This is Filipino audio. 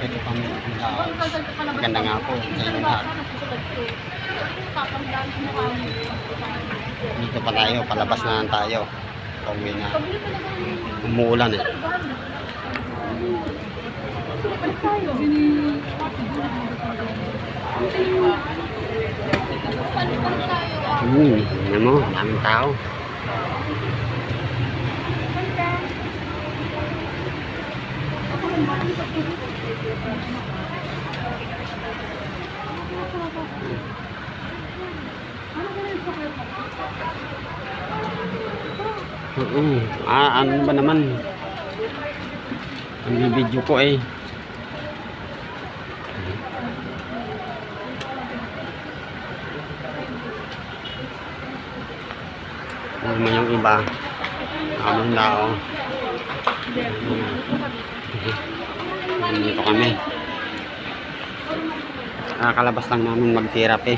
Ito kami. Maganda nga po sa inyo lahat. Dito pa tayo, palabas na lang tayo. Pauwi na. Umuulan eh. Ano mo, daming tao. Ano ba naman? Ang video ko eh. Ano naman yung iba? Kamang tao. Dito kami. Nakakalabas lang namin mag-therapy.